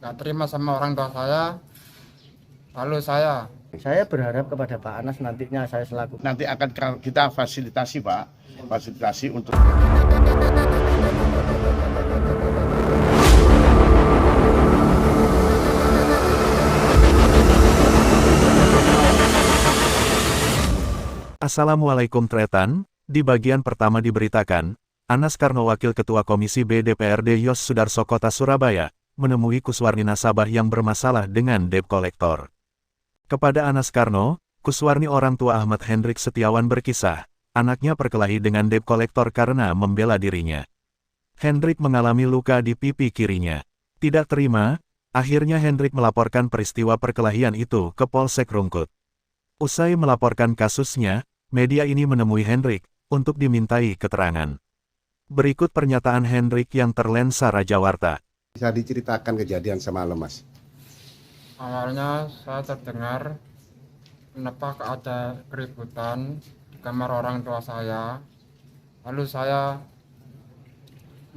nggak terima sama orang tua saya, lalu saya berharap kepada Pak Anas nantinya saya selaku Nanti akan kita fasilitasi Pak, fasilitasi untuk Assalamualaikum Tretan, di bagian pertama diberitakan, Anas Karno Wakil Ketua Komisi B DPRD Yos Sudarso Kota Surabaya, menemui Kuswarni nasabah yang bermasalah dengan debt collector. Kepada Anas Karno, Kuswarni orang tua Ahmad Hendrik Setiawan berkisah, anaknya perkelahi dengan debt collector karena membela dirinya. Hendrik mengalami luka di pipi kirinya. Tidak terima, akhirnya Hendrik melaporkan peristiwa perkelahian itu ke Polsek Rungkut. Usai melaporkan kasusnya, media ini menemui Hendrik untuk dimintai keterangan. Berikut pernyataan Hendrik yang terlensa Raja Warta. Bisa diceritakan kejadian semalam, Mas? awalnya saya terdengar kenapa ada keributan di kamar orang tua saya. Lalu saya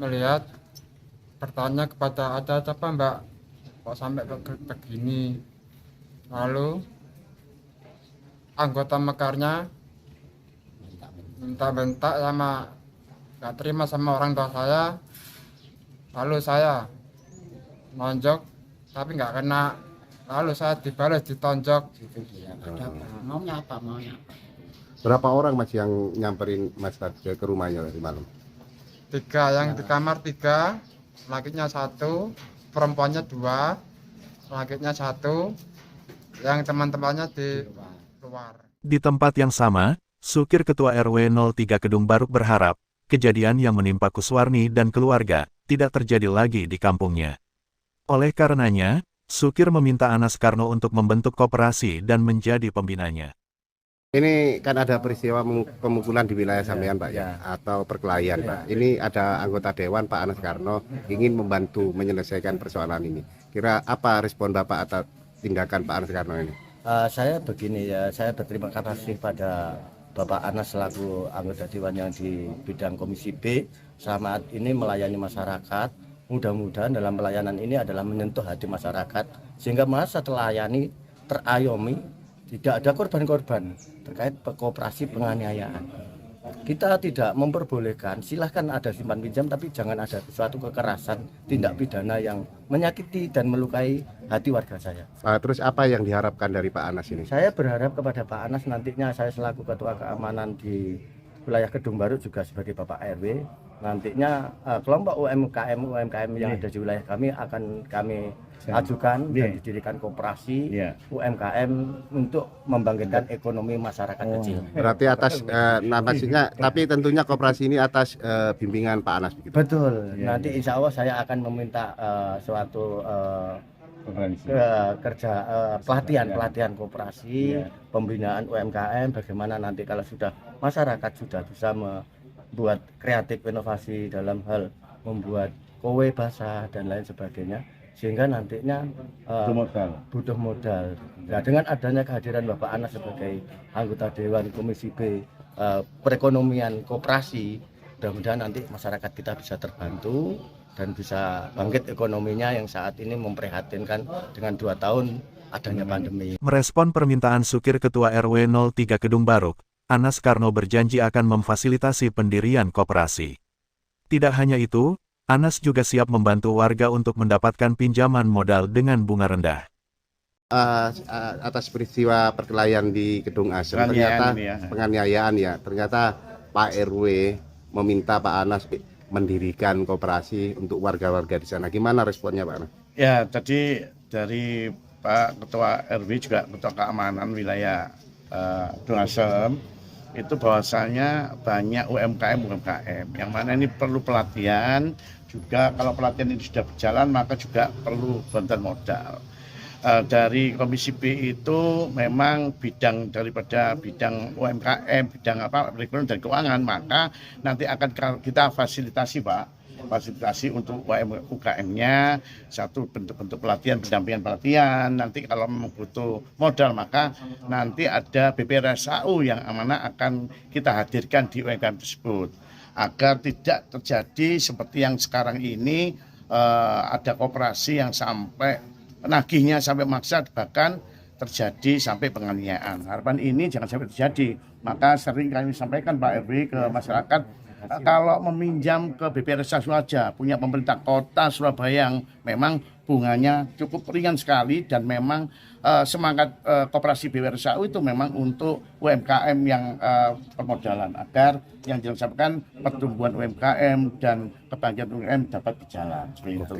melihat, bertanya kepada ada apa Mbak, kok sampai begini. Lalu anggota mekarnya bentak-bentak sama nggak terima sama orang tua saya. Lalu saya nonjok tapi nggak kena. Lalu saya dibalas ditonjok. Maunya apa? Berapa orang, Mas, yang nyamperin Mas tadi ke rumahnya tadi malam? 3, yang di kamar 3, lakinya 1, perempuannya 2, lakinya 1, yang teman-temannya di luar. Di tempat yang sama, Sukir Ketua RW 03 Kedung Baruk berharap, kejadian yang menimpa Kuswarni dan keluarga, tidak terjadi lagi di kampungnya. Oleh karenanya, Sukir meminta Anas Karno untuk membentuk koperasi dan menjadi pembinanya. Ini kan ada peristiwa pemukulan di wilayah sampean, Pak, ya? Atau perkelahian, Pak. Ini ada anggota Dewan, Pak Anas Karno, ingin membantu menyelesaikan persoalan ini. Kira apa respon Bapak atas tindakan Pak Anas Karno ini? Saya begini ya, saya berterima kasih pada Bapak Anas selaku anggota Dewan yang di bidang Komisi B saat ini melayani masyarakat. Mudah-mudahan dalam pelayanan ini adalah menyentuh hati masyarakat sehingga masa telayani terayomi, tidak ada korban-korban terkait koperasi penganiayaan. Kita tidak memperbolehkan, silahkan ada simpan pinjam, tapi jangan ada suatu kekerasan, tindak pidana yang menyakiti dan melukai hati warga saya. Terus apa yang diharapkan dari Pak Anas ini? Saya berharap kepada Pak Anas nantinya saya selaku Ketua Keamanan di wilayah Kedung Baruk juga sebagai Bapak RW, nantinya kelompok UMKM yang ada di wilayah kami akan kami ajukan dan didirikan koperasi UMKM untuk membangkitkan ekonomi masyarakat kecil. Berarti atas maksudnya, tapi tentunya koperasi ini atas bimbingan Pak Anas begitu. Betul. Nanti insya Allah saya akan meminta suatu pelatihan koperasi, pembinaan UMKM, bagaimana nanti kalau sudah masyarakat sudah bisa membuat kreatif inovasi dalam hal membuat kowe basah dan lain sebagainya, sehingga nantinya butuh modal. Nah, dengan adanya kehadiran Bapak Anas sebagai anggota Dewan Komisi B perekonomian koperasi, mudah-mudahan nanti masyarakat kita bisa terbantu dan bisa bangkit ekonominya yang saat ini memprihatinkan dengan 2 tahun adanya pandemi. Merespon permintaan Sukir Ketua RW 03 Kedung Baruk, Anas Karno berjanji akan memfasilitasi pendirian koperasi. Tidak hanya itu, Anas juga siap membantu warga untuk mendapatkan pinjaman modal dengan bunga rendah. Atas peristiwa perkelahian di Kedung Asem, ternyata penganiayaan ya, ternyata Pak RW meminta Pak Anas mendirikan koperasi untuk warga-warga di sana. Gimana responnya, Pak Anas? ya tadi dari Pak Ketua RW juga Ketua Keamanan wilayah Dungasem itu bahwasanya banyak UMKM yang mana ini perlu pelatihan juga. Kalau pelatihan ini sudah berjalan maka juga perlu bantuan modal. Dari Komisi B itu memang bidang daripada bidang UMKM, bidang perekonomian dan keuangan, maka nanti akan kita fasilitasi, Pak, fasilitasi untuk UKM-nya, satu bentuk-bentuk pelatihan, pendampingan pelatihan. Nanti kalau memang butuh modal maka nanti ada BPRSAU yang mana akan kita hadirkan di UMKM tersebut agar tidak terjadi seperti yang sekarang ini ada koperasi yang sampai nagihnya sampai maksa, bahkan terjadi sampai penganiayaan. Harapan ini jangan sampai terjadi. Maka sering kami sampaikan Pak RW ke masyarakat, kalau meminjam ke BPRSA Swaja, punya pemerintah kota Surabaya yang memang bunganya cukup ringan sekali, dan memang semangat koperasi BPRSA itu memang untuk UMKM yang permodalan, agar yang disampaikan pertumbuhan UMKM dan kebangkitan UMKM dapat berjalan seperti itu.